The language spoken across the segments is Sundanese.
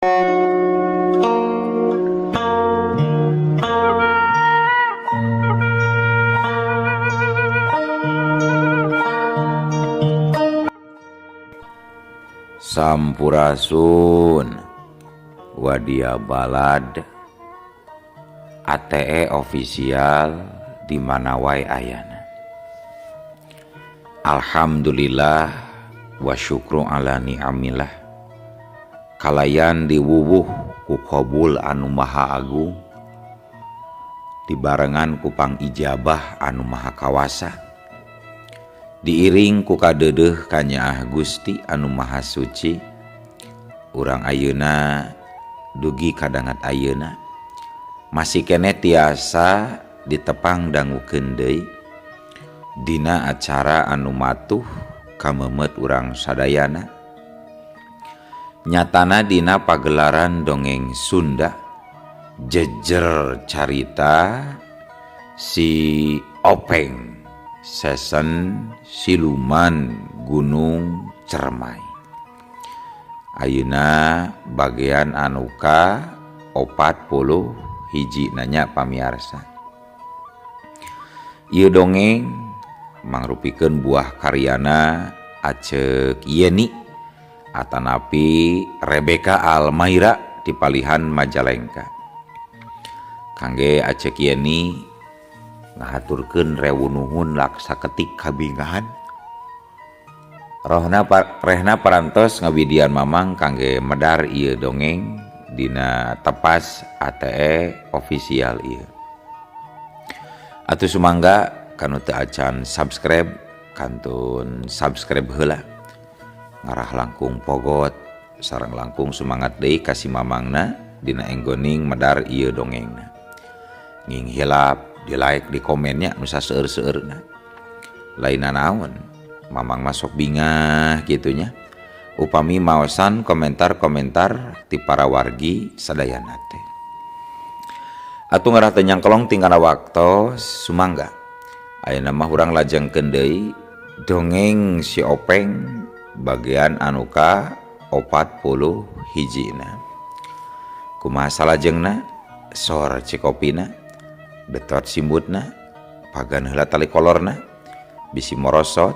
Sampurasun Wadia Balad ATE official di mana wae ayana. Alhamdulillah wa syukru ala ni'amillah. Kalayan diwuwuh ku qabul anu maha agung, dibarengan ku pangijabah anu maha kawasa, diiring ku kadeudeuh ka Nyaah Gusti anu maha suci. Urang ayeuna dugi kadangat ayeuna masih kene tiasa ditepang dangukeun deui dina acara anu matuh kamemet urang sadayana. Nyatana dina pagelaran dongeng Sunda jejer carita si Openg Sesen Siluman Gunung Cermai. Ayeuna bagian anu ka 40 hiji nanya pamiarsa. Ieu dongeng mangrupikeun buah karyana Acek Yeni atanapi Rebeka Almaira ti Palihan Majalengka. Kangge Acek Yeni ngahaturkeun rewu nuhun laksa ketik kabingahan. Rehna parantos ngawidian mamang kangge medar ieu dongeng dina tepas ATE official ieu. Atuh sumangga kanu teu acan subscribe kantun subscribe heula. Ngarah langkung pogot sareng langkung sumangat deui ka si mamangna dina enggoning medar ieu dongengna. Nging hilap di like di komennya nu saseueur-seueurna. Lainna naon mamang masuk bingah gitunya upami maosan komentar-komentar ti para wargi sadayana teh. Atuh ngarah teu nyangkolong tingkana waktu sumangga ayeuna mah urang lajengkeun deui dongeng si Openg bagian anu ka 40 hijina. Kumaha salajengna sor cikopina betot simbutna pagan heula tali kolorna bisi morosot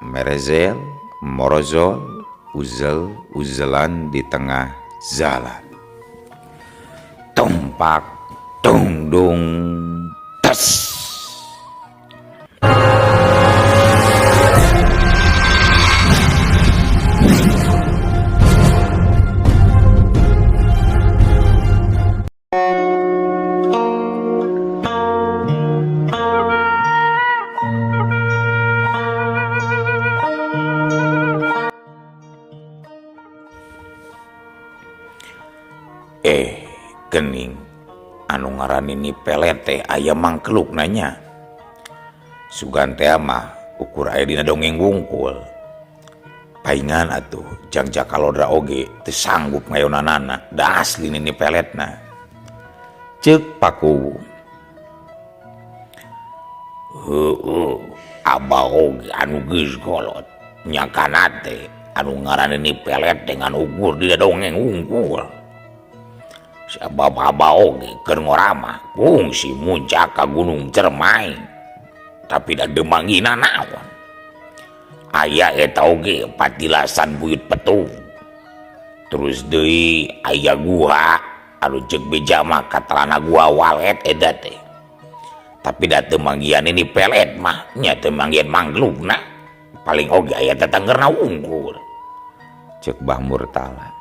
merezel morozol uzel-uzelan di tengah jalan. Tumpak dung dung tes. Gening anu ngaran ini pelet teh aya mangkeluk nanya. Sugan teh mah ukur aya dina dongeng wungkul. Paingan atuh jang jakalodra oge teu sanggup ngayonanana da asli ini peletna. Ceuk paku. Heueuh, abah oge anu geus kolot nyakana teh anu ngaran ini pelet dengan ukur dina dongeng wungkul. Sabab abah oge keur ngorama kungsi muncak ka Gunung Cermai tapi da demangina naon. Aya eta oge patilasan buyut petung. Terus deui aya gua anu ceuk beja mah katalana gua walet eta teh. Tapi da teu manggian ini pelet mah nya teu manggian manglugna. Paling oge aya tetanggerna wungkul. Ceuk Bah Murtala.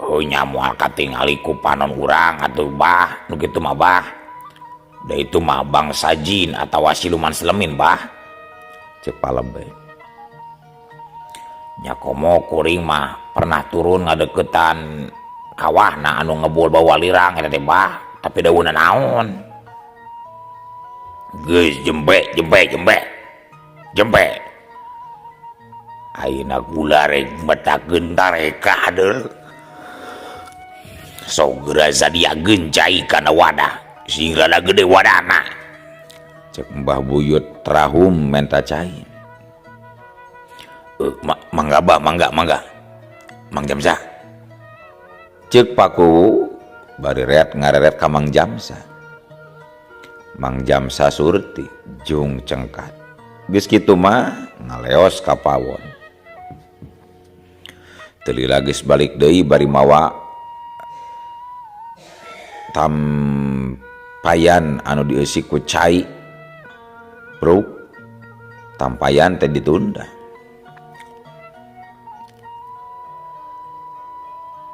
Oh nyamual katingali ku panon urang atuh bah nu kitu mah bah. Da itu mah bangsa jin atawa siluman selemin bah. Ceuk Palebe. Nya komo kuring mah pernah turun ngadeukeutan kawahna anu ngebul bawa lirang eta teh bah, tapi daunna naon? Geus jembe. Ayeuna gula rek metakeun tareka deul. Sogera sadia gencai kana wadah sehingga da gede wadana. Cek Mbah Buyut terahum menta cai. Mangga bah, mangga Mang Jamsa. Cek Paku bari reat ngareret ka Mang Jamsa. Mang Jamsa surti jung cengkat. Geus kitu mah ngaleos ka pawon. Teu lila geus balik deui bari mawa tampayan anu dieusi ku cai. Bro, tampayan teh ditunda.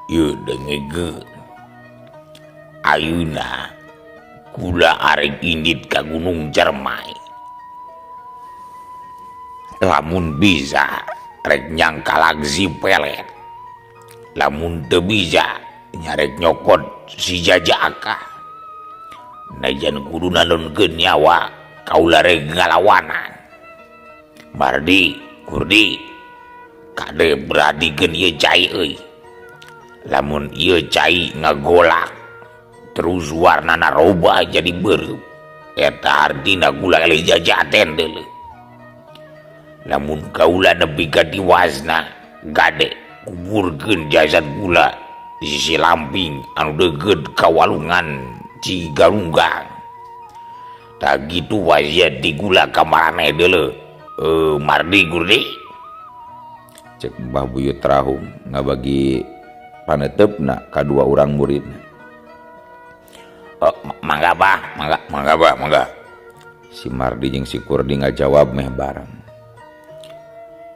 Ieu dengege. Ayeuna kula arek indit ka Gunung Cermai. Lamun bisa rek nyangkalagzi pelet. Lamun teu bisa nyarek nyokot si Jajaka. Najan kudu nalunkeun nyawa kaula rek ngalawanan. Mardi, Kurdi, kade beradikeun ieu cai euy. Lamun ieu cai ngagolak terus warnana robah jadi beureum, eta artina kula eleh jajaten deuleu. Lamun kaula nepi ka diwasna gade kuburkeun jasad kula di sisi lamping anu deugeut ka walungan Cigarunggang. Tak gitu wasiat di kula ka marane deuleu. Mardi, Kurdi, cek Mbah Buyut Rahum ngabagi panetepna kadua orang muridna. Mangga bah, mangga. Si Mardi jeung si Kurdi ngajawab meh bareng.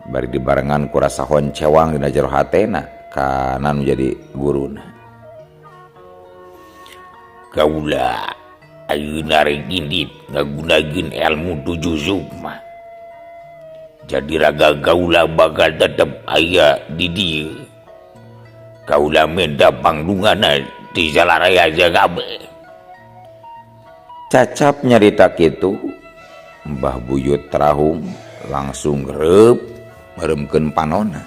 Bari dibarengan ku rasa honcewang dina jero hatena kana nu jadi guruna. Kaula ayeuna rek indit ngagunakeun ilmu 7 sukma. Jadi raga kaula bakal tetep aya di dieu. Kaula minta pangdungana di salaraya jagabe. Cacap nyarita kitu, Mbah Buyut Rahum langsung reup meremkeun panonna.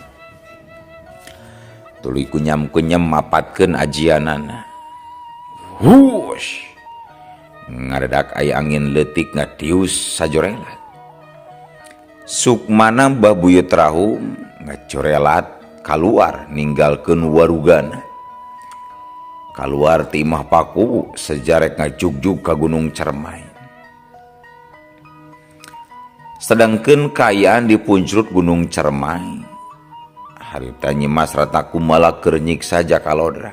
Tuluy kunyam-kunyam mapatkeun ajianana. Hush! Ngaredak aya angin leutik ngatius sajorelat. Sukmana Mbah Buyut Rahum ngacorelat kaluar ninggalkeun warugana. Kaluar ti Imah Paku sejarek ngajugjug ka Gunung Cermai. Sedangkeun kaayaan di punclut Gunung Cermai, harita Nyimas Rata Kumala keur nyiksa Jakalodra.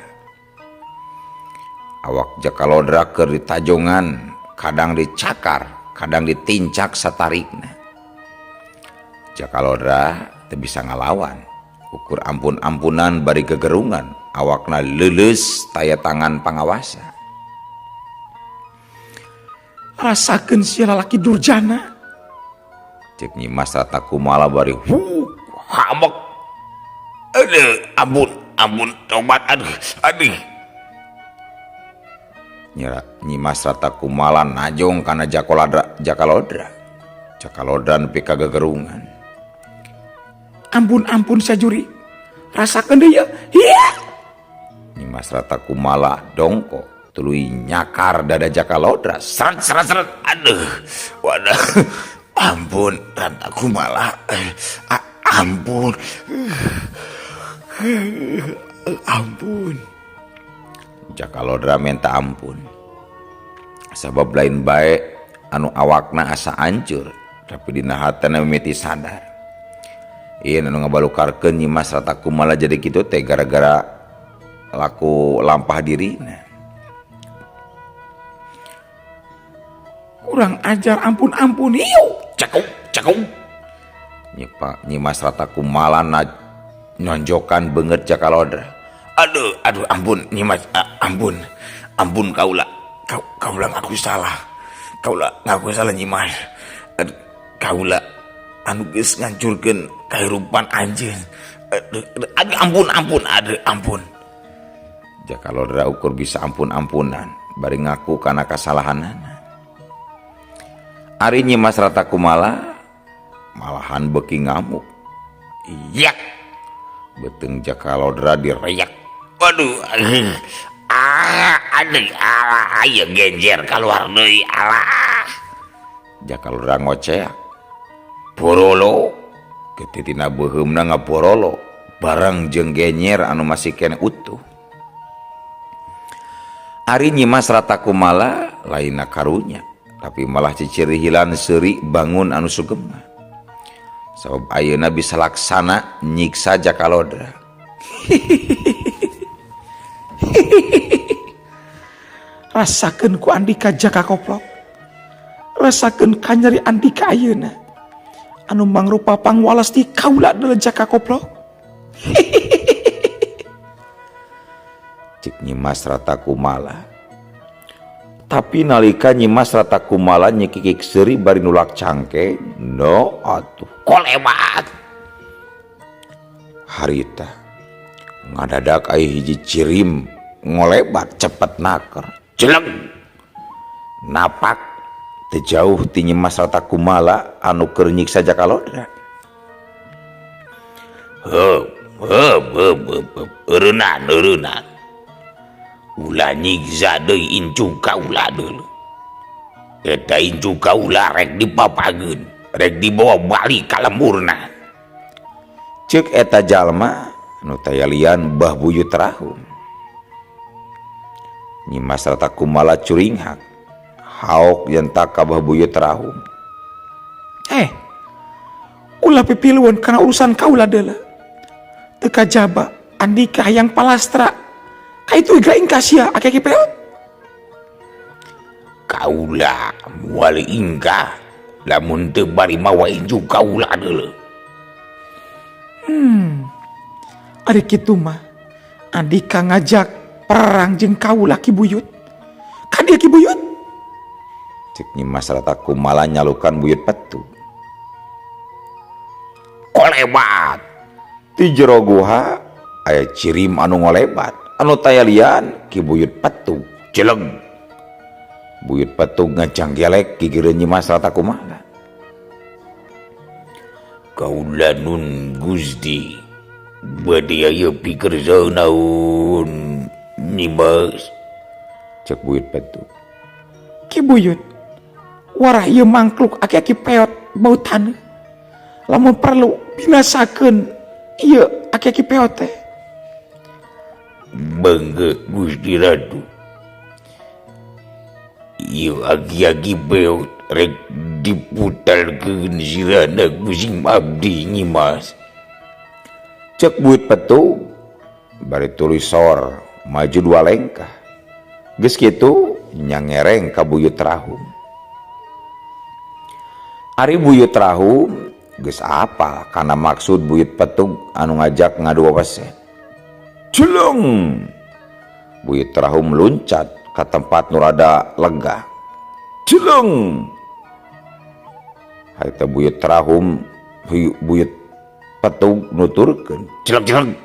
Awak Jakalodra keur ditajongan, kadang dicakar, kadang ditincak satarikna. Jakalodra teu bisa ngalawan. Ukur ampun-ampunan bari gegerungan, awakna leuleus taya tangan pangawasa. Rasakeun sia lalaki durjana, cek Nyimas Rata Kumala bari habek. Aduh, ampun, tobat, aduh. Nyimas Rata Kumala najong kana Jakalodra. Jakalodra nepi ka gegerungan. Ampun sajuri, rasakeun deui ya. Hiya. Nyimas Rata Kumala dongko tuluy nyakar dada Jakalodra. Seret. Aduh, wadah. Ampun Rata Kumala. Ampun. Jakalodra minta ampun. Sabab lain bae anu awakna asa hancur, tapi dina hatana mimiti sadar. Ieu anu ngabalukarkeun Nyimas Rata Kumala jadi kitu teh gara-gara laku lampah dirina. Kurang ajar, ampun ieu. Cekuk. Nyimas Rata Kumala nonjokan beungeut Jakalodra. Aduh, ampun Nyimas, ampun kaula ngaku salah. Kaula ngaku salah Nyimas. Kaula anu geus ngancurkeun kahirupan anjeun. Ampun. Jakalodra ukur bisa ampun-ampunan bari ngaku kana kasalahanana. Ari Nyimas Rata Kumala malahan beuki ngamuk. Yak. Beteung Jakalodra direyak. Waduh. Aya genjer kaluar deui alah. Jakalodra ngoceak. Porolo, Ketitina beheumna ngaporolo barang jeung genyer anu masih kene utuh. Ari Nyimas Rata Kumala lainna karunya, tapi malah cicirihilan seuri bangun anu sugema. Sabab ayeuna bisa laksana nyiksa Jakalodra. Rasakeun ku Andika Jaka Koplok, rasakeun kanyeri Andika ayeuna anu mangrupa pangwalas ti kaula adalah Jaka Koplok. Cik Nyimas Rata Kumala. Tapi nalika Nyimas Rata Kumala nyekikik seuri bari nulak cangke, no atuh kolebat. Harita ngadadak aya hiji cirim ngolebat cepet naker. Jeleng napak teu jauh ti Nyimas Rata Kumala anu keur nyiksa Jakalodra. Eureunana ulah nyiksa deui incu kaula deuleu. Eta incu kaula rek dipapageun, rek dibawa balik ka lemurna. Ceuk eta jalma anu taya lian Mbah Buyut Rahum. Nyimas Rata Kumala curinghak haok yentak ka Mbah Buyut Rahum. Ulah pipiluan karena urusan kaula deuleu. Teu kajaba Andika hayang palastra. Ka itu igraing kasia ake peot. Kaula moal ingkah lamun teu bari mawa inju kaula deuleu. Ari kitu mah Andika ngajak perang jeung kaula Ki Buyut. Ka dia Ki Buyut? Cek Nyimas Rata Kumala nyalukan Buyut Petu. Kolebat. Ti jero guha aya cirim anu ngolebat. Anu taya lian Ki Buyut Petu. Jeleng. Buyut Petu ngajanggelek gigireun Nyimas Rata Kumala. Kaula nun Gusti bade aya pikerja naon Nyimas? Cek Buyut Petu. Ki Buyut, warah ieu mangkluk aki-aki peot bautan. Lamun perlu binasakeun ieu aki-aki peot teh. Bangga Gusti Ratu. Ieu aki-aki peot rek diputarkeun sirana kusing abdi Nyimas. Cek Buyut Petu bari tuluy sor maju dua lengkah. Geus kitu nyangereng ka Buyut Rahum. Ari Buyut Rahum geus apal kana maksud Buyut Petu anu ngajak ngadu wawasen. Jeleng. Buyut Rahum luncat ka tempat nu rada lega. Jeleng. Harita Buyut Rahum Buyut Petu nuturkeun. Jeleng-jeleng.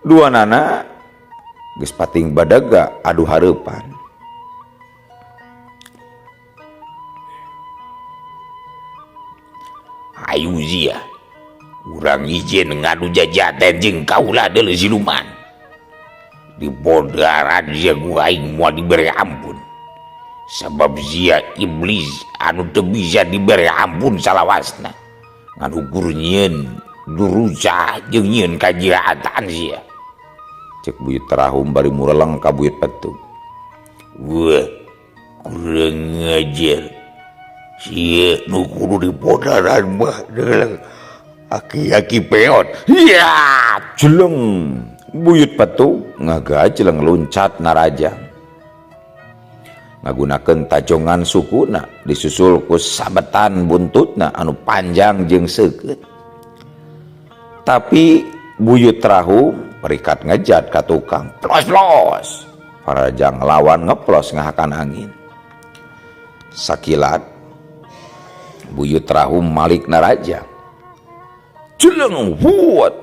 Duanana geus pating badaga adu hareupan. Ayu zia, urang izin ngadu jajaten jeung kaula deuleu siluman. Di bodaran zia gua aing moal dibere ampun. Sabab zia iblis anu teu bisa dibere ampun salawasna. Ngan ukur nyieun durusa jeung nyieun kajaatan zia. Cek Buyut Rahum bari mureleng ka Buyut Petu. Wah, kurang ngajar. Sia nu kudu dipodaran mah deuleu aki-aki peot. Ya, jeleng. Buyut Petu ngagajeleng luncat narajang. Ngagunakeun tajongan sukuna disusul ku sabetan buntutna anu panjang jeung seukeut. Tapi Buyut Rahum perikat ngejat ka tukang. Plos-plos. Parajang lawan ngeplos ngahakan angin. Sakilat Buyut Rahum malik narajang. Jeleng huat.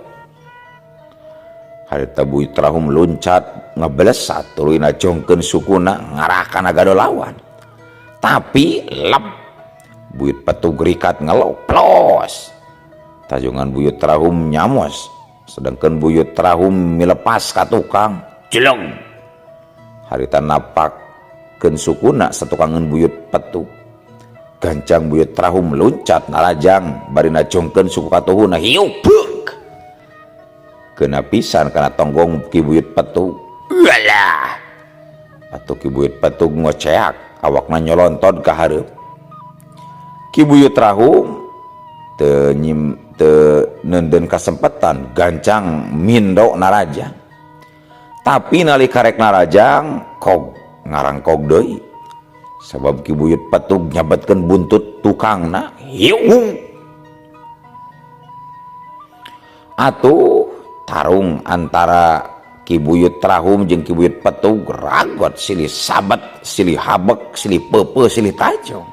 Harita Buyut Rahum luncat ngeblesat tuluy najongkeun sukuna ngarah kana gado lawan. Tapi lep Buyut Petu gerikat ngeloplos. Tajongan Buyut Rahum nyamos, sedangkan Buyut Rahum milepas ka tukang. Jeleng. Harita napakkeun sukuna satukangeun Buyut Petu. gancang buyut Rahum meluncat narajang bari najongkeun suku katuhuna hiu beuk kena pisan kana tonggong Ki Buyut Petug. Walah atuh Ki Buyut Petug ngoceak awakna nyolonton ka hareup. Ki Buyut Rahum teu neudeun kasempatan gancang mindo narajang. Tapi nalika rek narajang kog ngarangkog deui. Sabab Ki Buyut Petug nyabetkeun buntut tukangna. Hiu. Atuh tarung antara Ki Buyut Rahum jeung Ki Buyut Petug ragot silih sabet, silih habek, silih peupeuh, silih tajong.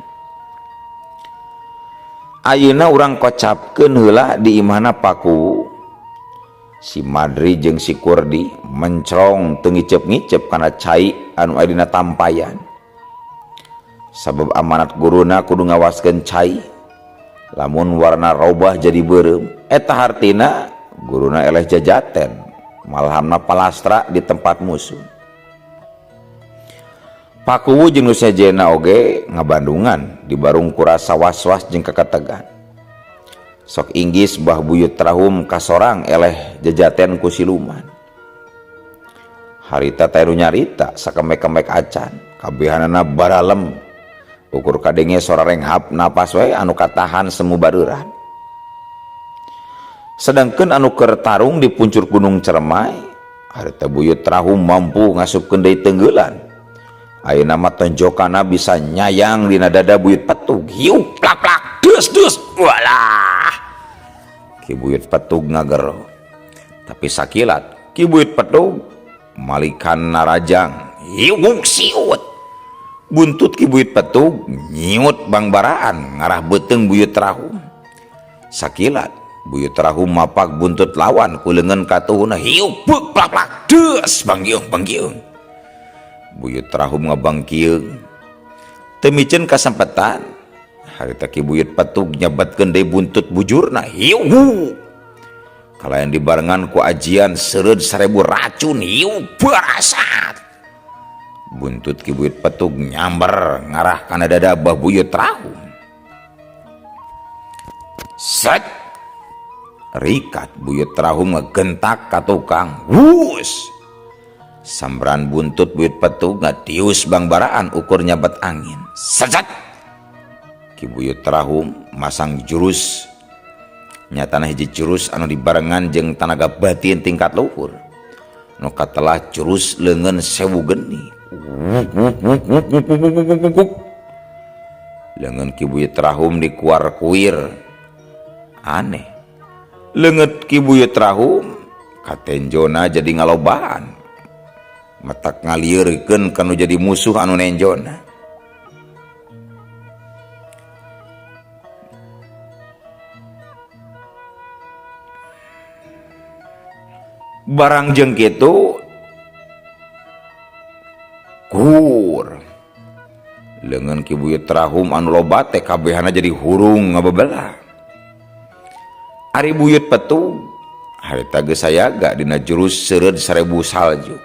Ayeuna urang kocapkeun heula di imahna Paku si Madri jeung si Kurdi mencrong teu ngicep-ngicep kana cai anu aya dina tampayan. Sabab amanat guruna kudu ngawaskeun cai lamun warna robah jadi beureum eta hartina guruna eleh jajaten malhamna palastra di tempat musuh. Pakuwu jeung nu sejena oge ngabandungan dibarung ku rasa was-was jeung kakategan. Sok inggis Mbah Buyut Rahum kasorang eleh jajaten ku siluman. Harita teh nu nyarita sakemek-kemek acan kabehanana baralem ukur kadenge sora renghap napas wae anu katahan semu bareuran. Sedangkeun anu keur tarung di puncur Gunung Ceremai harita Buyut Rahum mampu ngasupkeun deui tenggeulan. Ayeuna mah tonjokana bisa nyayang dina dada Buyut Petug. Hiu plak plak deus deus. Walah. Ki Buyut Petug ngagero. Tapi sakilat Ki Buyut Petug malikan narajang. Hiu siut. Buntut Ki Buyut Petug nyiut bangbaraan ngarah beuteung Buyut Rahum. Sakilat Buyut Rahum mapak buntut lawan ku leungeun katuhuna. Hiu beuk plak plak deus banggiung banggiung. Buyut Rahum ngabangkieung teu miceun kasempetan harita Ki Buyut Petug nyabetkeun deui buntut bujurna. Hiu kalayan dibarengan ku ajian seureud 1000 racun. Hiu barasat buntut Ki Buyut Petug nyamber ngarah kana dada Mbah Buyut Rahum. Set rikat Buyut Rahum ngegentak ka tukang. Wus sambran buntut Buyut Petug ngatius bangbaraan ukur nyabet angin. Sejat Ki Buyut Rahum masang jurus nyatana hiji jurus anu dibarengan jeung tanaga batin tingkat luhur nu katelah jurus leungeun 1000 geni. Leungeun Ki Buyut Rahum dikuar-kuir aneh. Leungeut Ki Buyut Rahum katenjona jadi ngalobaan matak ngalieurekeun kanu jadi musuh anu nenjona. Barang jeung kitu kur leungeun Ki Buyut Rahum anu loba teh kabehana jadi hurung ngabebelah. Ari Buyut Petug harita geus sayaga dina jurus seureud 1000 salju.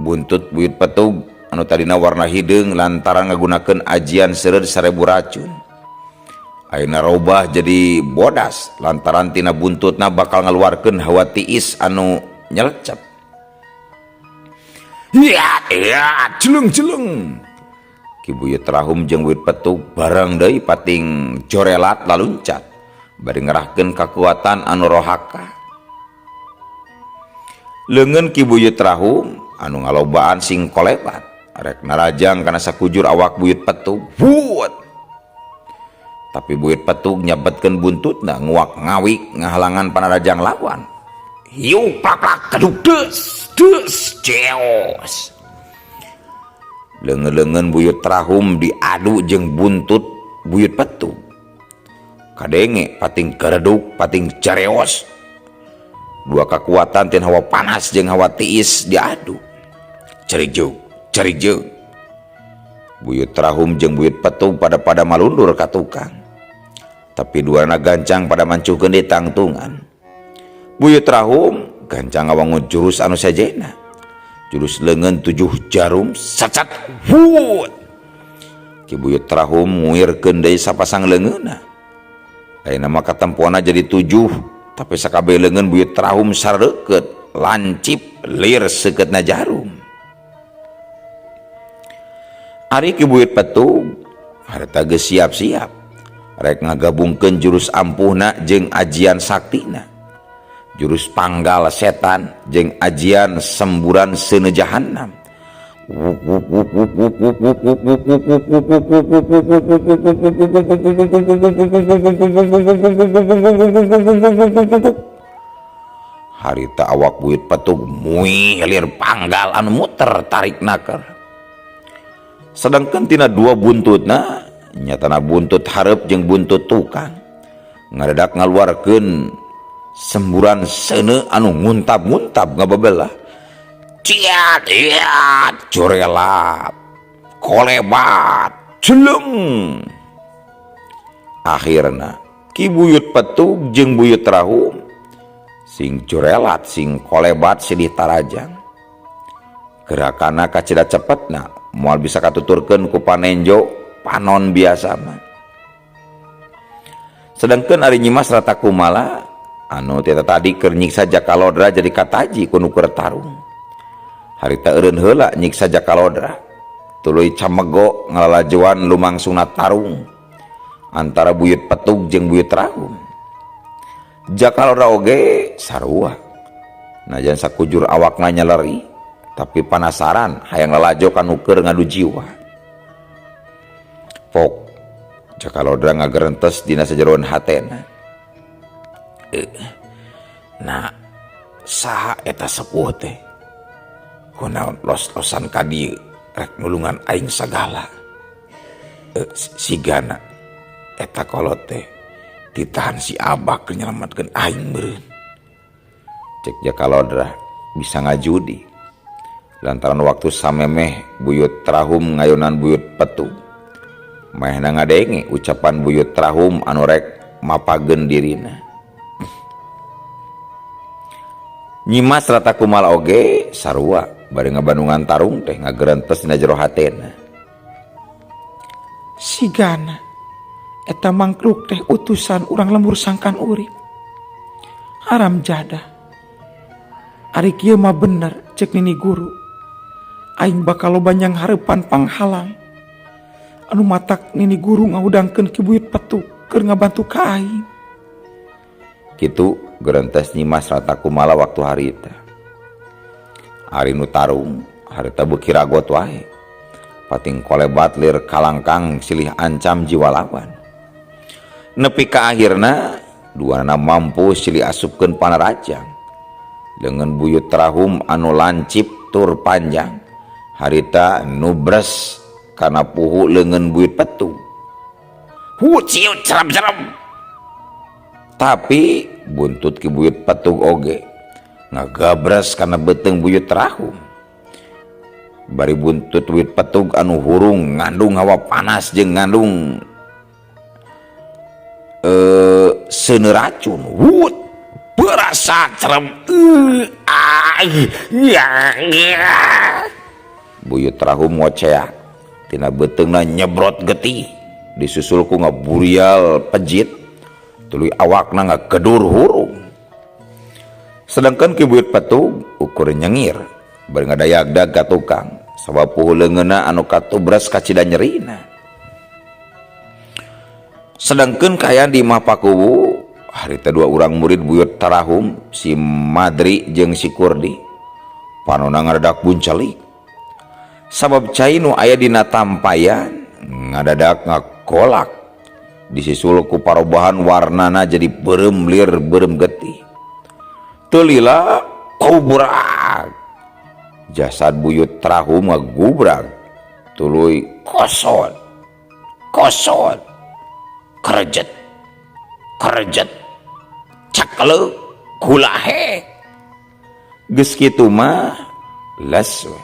Buntut Buyut Petug anu tadina warna hideung lantaran ngagunakeun ajian seureud 1000 racun ayeuna robah jadi bodas lantaran tina buntutna bakal ngaluarkeun hawa tiis anu nyelecep. Ya jeleng-jeleng Ki Buyut Rahum jeung Buyut Petug bareng deui pating jorelat laluncat bari ngerahkeun kakuatan anu rohaka. Leungeun Ki Buyut Rahum anu ngalobaan sing kolebat rek narajang kana sakujur awak Buyut Petug. Buut. Tapi Buyut Petug nyabetkeun buntutna nguak ngawik ngahalangan panarajang lawan. Hiu plak plak keduk deus ceos. Leungeun Buyut Rahum diadu jeung buntut Buyut Petug. Kadenge pating kereduk pating careos. Dua kekuatan tin hawa panas jeung hawa tiis diadu. Cerig jeug. Buyut Rahum jeung Buyut Petug pada malundur ka tukang. Tapi duana gancang pada mancuhkeun di tangtungan. Buyut Rahum gancang ngawangun jurus anu sajena. Jurus leungeun 7 jarum sacat. Hut. Ki buyut Trahum nguirkeun deui sapasang leungeunna. Ayeuna mah katempuana jadi 7, tapi sakabeh leungeun buyut Trahum sareukeut, lancip, lir seukeutna jarum. Ari Ki buyut Petug harita geus siap-siap rek ngagabungkeun jurus ampuhna jeung ajian saktina, jurus panggal setan jeung ajian semburan seuneu jahannam. Harita awak buyut Petug muilir panggal anu muter tarik naker. Sedangkan tina 2 buntutna nyatana buntut hareup jeung buntut tukang ngadadak ngaluarkeun semburan seuneu anu nguntab-nguntab ngababelah. Ciat, iat, curelap, kolebat, celeng. Akhirna Ki buyut Petug jeung buyut Trahum sing curelat sing kolebat silih tarajang. Gerakana kacida cepetna moal bisa katuturkeun ku panenjo panon biasa mah. Sedangkan ari Nyimas Rata Kumala anu tita tadi keur nyiksa Jakalodra jadi kataji ku nu keur tarung. Harita eureun heula nyiksa Jakalodra, tuluy camego ngalalajoan lumangsungna tarung antara buyut Petug jeung buyut Trahum. Jakalodra oge sarua, najan sakujur awakna nyeleri, tapi panasaran hayang lalajo kanu keur ngadu jiwa. Pok Jakalodra ngagerentes dina sajeroan hatena. Nah, saha eta sepuh teh? Kunaon los-losan ka dieu rek nulungan aing sagala. Sigana eta kolot teh ditahan si Abah keur nyelametkeun aing meureun. Cek Jakalodra bisa ngajudi lantaran waktu samemeh buyut Trahum ngayunan buyut Petug. Maehna ngadenge ucapan buyut Trahum anu rek mapageun dirina. Nyimas Rata Kumala oge sarua bari ngabandungan tarung teh ngagerentes dina jero hatena. Sigana eta mangkluk teh utusan urang lembur sangkan urip. Haram jadah. Ari kieu mah bener cek nini guru. Aing bakal loba nyang hareupan panghalang. Anu matak nini guru ngahudangkeun Ki buyut Petug keur ngabantu ka aing. Kitu gerentes Nyimas Rata Kumala waktu harita. Ari nu tarung harita beuki ragot wae. Pating kolebat lir kalangkang silih ancam jiwa lawan. Nepi ka akhirna duana mampu silih asupkeun panarajang. Dengan buyut Trahum anu lancip tur panjang. Harita nubres kana puhu leungeun buyut Petug. Ciut cerem-cerem. Tapi buntut Ki buyut Petug oge ngagabras kana beuteung buyut Trahum. Bari buntut buyut Petug anu hurung ngandung hawa panas jeung ngandung seuneu racun. Wut berasa cerem. Buyut Trahum ngoceak tina beuteungna nyebrot getih disusul ku ngaburial pejit. Tuluy awakna ngakedur hurung. Sedangkan Ki buyut Petug ukur nyengir bari ngadayagdag ka tukang sabab puhu leungeunna anu katubras kacida nyerina. Sedangkan kayaan di imah Pakuwu harita 2 urang murid buyut Trahum si Madri jeung si Kurdi panonna ngadadak buncelik sabab cai nu aya dina tampayan ngadadak ngakolak. Disusul ku parobahan warnana jadi beureum lir beureum getih. Teu lila kubrak. Jasad buyut Trahum ngagubrak. Tuluy kosot. Kosot. Kerejet. Kerejet. Cakleuk kulahe. Geus kitu mah les we.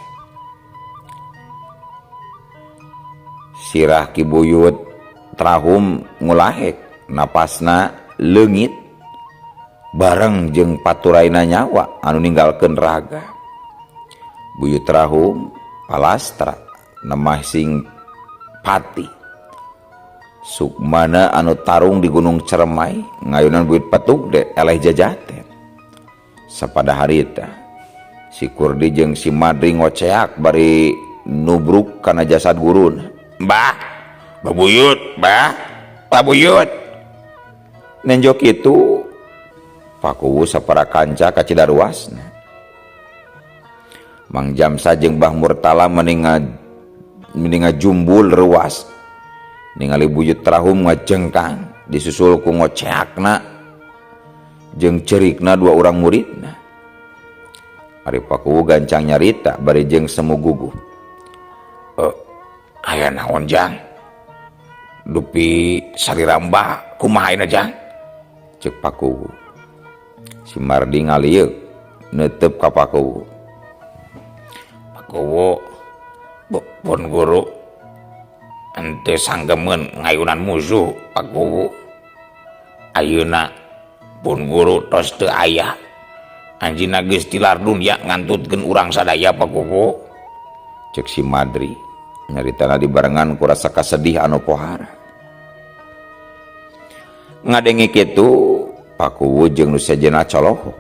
Sirah Ki buyut Trahum ngulahek napasna leungit bareng jeung paturaina nyawa anu ninggalkeun raga. Buyut Trahum palastra nemah sing pati Sukmana anu tarung di Gunung Ceremai ngayunan buyut petuk de eleh jajaten. Sapada harita si Kurdi jeung si Madri ngoceak bari nubruk kana jasad guruna. Mbah, babuyut, mbah, babuyut. Nenjok itu Pakuwu sapara kanca ka Cidaruasna. Mang Jamsa jeung Mbah Murtala meninga jumbul ruas. Ningali buyut Trahum ngajengkang disusul ku ngoceakna jeung cerikna dua orang muridna. Ari Pakuwu gancang nyarita bari jeung semu guguh. Aya naon Jang? Dupi sariramba kumaha ayeuna Jang? Ceuk Pakuwu. Si Mardi ngalieu neuteup ka Pakuwu. Pakuwu, pun guru ente sanggemeun ngayunan musuh Pakuwu. Ayeuna pun guru tos teu aya. Anjina geus tilar dunya ngantutkeun urang sadaya Pakuwu. Ceuk si Madri nyaritana dibarengan ku rasa kasedih anu pohara. Ngadenge kitu Pakuwu jeung nu sejenna colohok.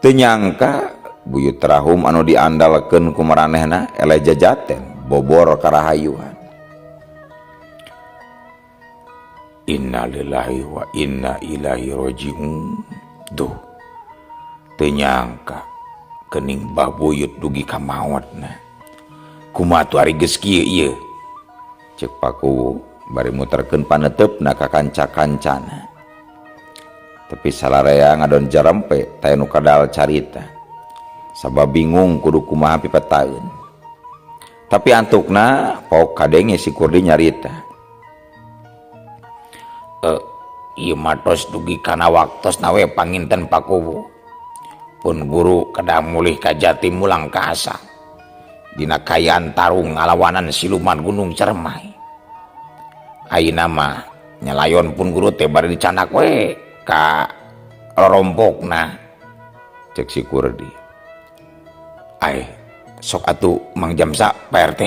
Teu nyangka buyut Trahum anu diandalkeun ku maranehna eleh jajaten bobor karahayuan. Inna lillahi wa inna ilaihi rajiun. Duh, teu nyangka geuning Mbah Buyut dugi ka maotna. Kumaha tu ari geus kieu ieu? Ceuk Pakuwu bari muterkeun paneteupna ka kanca-kancana. Tapi salarea ngadon jarempe taya nu kadal carita. Sabab bingung kudu kumaha pipetaeun. Tapi antukna pok kadenge si Kurdi nyarita. Ieu matos dugi kana waktosna we panginten Pakuwu. Pun guru kedah mulih ka Jatim mulang ka asa. Dina kayaan tarung ngalawanan siluman Gunung Ceremai. Ayeuna mah nyalayon pun guru teh bari dicanak we ka rorompokna. Cek si Kurdi. Sok atuh Mang Jamsa Pak RT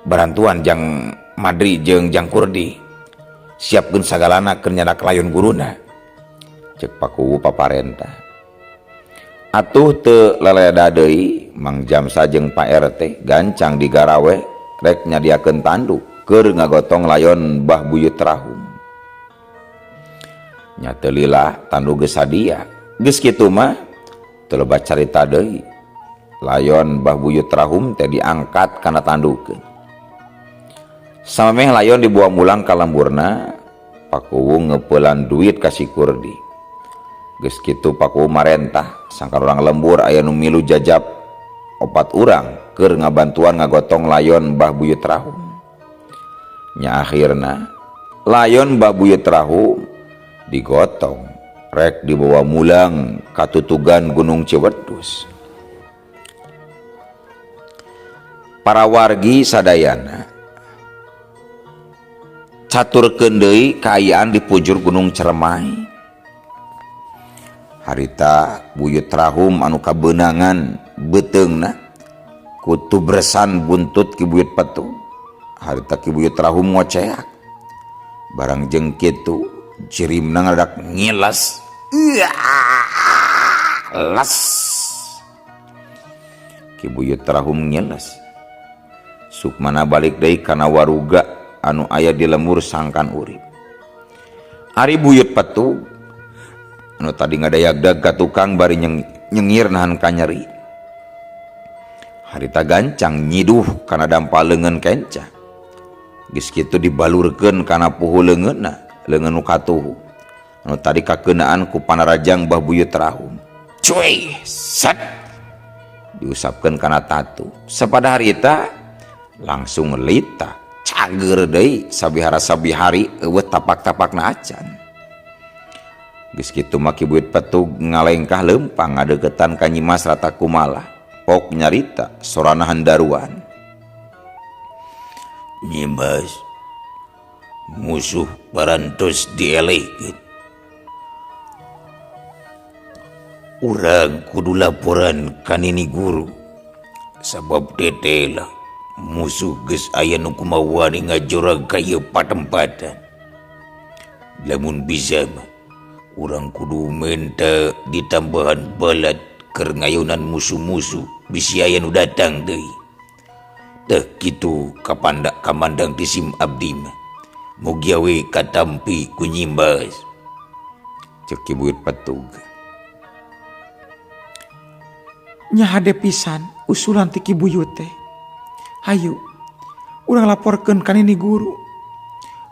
barantuan Jang Madri jeung Jang Kurdi. Siapkeun sagalana keur nyadak layon guruna. Cek Pakuwu paparentah. Atuh teu laleda deui Mang Jamsa jeung Pak RT gancang digarawe rek nyadiakeun tanduk keur ngagotong layon Mbah Buyut Trahum. Nya teu lila tanduk geus sadia. Geus kitu mah teu loba carita deui. Layon Mbah Buyut Trahum teh diangkat kana tandukeun. Samemeh layon dibawa mulang ka lemburna, Pakuwu ngeupelan duit ka si Kurdi. Geus kitu Pakuwu marentah sangkan urang lembur aya nu milu jajab 4 urang keur ngabantuan ngagotong layon Mbah Buyut Trahum. Nya akhirna layon Mbah Buyut Trahum digotong rek dibawa mulang ka tutugan Gunung Ciwedus. Para wargi sadayana caturkeun deui kaayaan di pujur Gunung Ceremai. Harita Buyut Trahum anu kabeunangan beuteungna ku tubresan buntut ki Buyut Petuk. Harita ki Buyut Trahum ngoceak. Barang jeung kitu cirimna ngadak ngiles. Les. Ki Buyut Trahum ngiles. Sukmana balik deui kana waruga anu aya di lemur sangkan urip. Ari Buyut Petuk anu tadi ngadayagdag ka tukang bari nyengir nahan ka nyeri. Harita gancang nyiduh kana dampal leungeun kenca. Geus kitu dibalurkeun kana puhu leungeunna, leungeun nu katuhu. Anu tadi kakeunaan ku panarajang Mbah Buyut Trahum. Cuy, set. Diusapkeun kana tatu. Sapada harita langsung lita cager deui sabihara sabihari eueuh tapak-tapakna acan. Geus kitu mah ki Buyut Petuk ngalengkah leumpang ngadeukeutan ka Nyimas Rata Kumala. Pok nyarita sorana handaruan. Nyimas, musuh parantos dielehkeun. Urang kudu laporan ka nini guru sabab teteh lah musuh geus aya nu kumawani ngajorag kaya patempatan. Lamun bisa mah urang kudu minta ditambahan balat keur ngayunan musuh-musuh bisi aya nu datang deui. Teh kitu kapandak kamandang tisim abdi mah mugi awe katampi ku nyimbas. Cek Ki Buyut Petug. Nya hade pisan usulan ti Ki Buyut teh. Hayu urang laporkeun ka Nini Guru.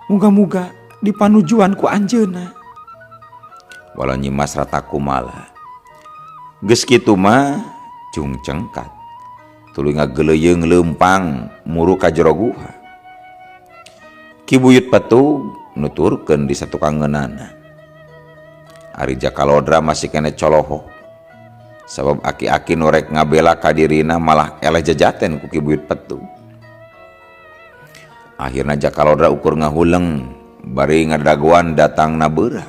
Muga-muga dipanujuan ku anjeunna. Walau Nyimas rata kumala. Geus kitu mah cung cengkat. Tuluy ngageleyeung leumpang muru ka jero guha. Ki Buyut Petug nuturkeun di satu kangeunana. Ari Jakalodra masih kene coloho. Sabab aki-aki norek ngabela ka dirina malah eleh jajaten ku Ki Buyut Petug. Akhirna Jakalodra ukur ngahuleng bari ngadaguan datang na beurang.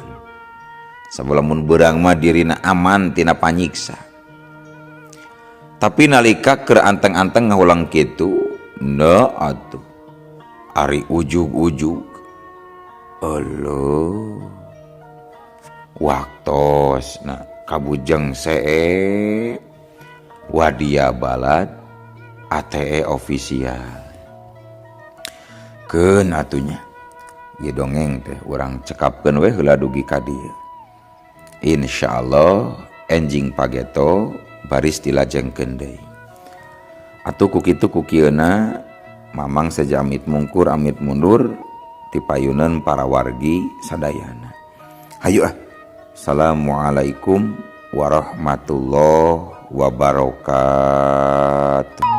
Sabalamun beurang mah dirina aman tina panyiksa. Tapi nalika keur anteng-anteng ngahulang kitu, na atuh ari ujug-ujug. Aloh. Waktos na kabujeng see wadia balat ATE ofisial. Keun atunya. Ieu dongeng teh urang cekapkeun we heula dugi ka dieu. Insyaallah enjing pageto baris dilajengkeun deui. Atuh ku kitu ku kieuna mamang sejamit mungkur amit mundur ti payuneun para wargi sadayana. Hayu ah. Assalamualaikum warahmatullahi wabarakatuh.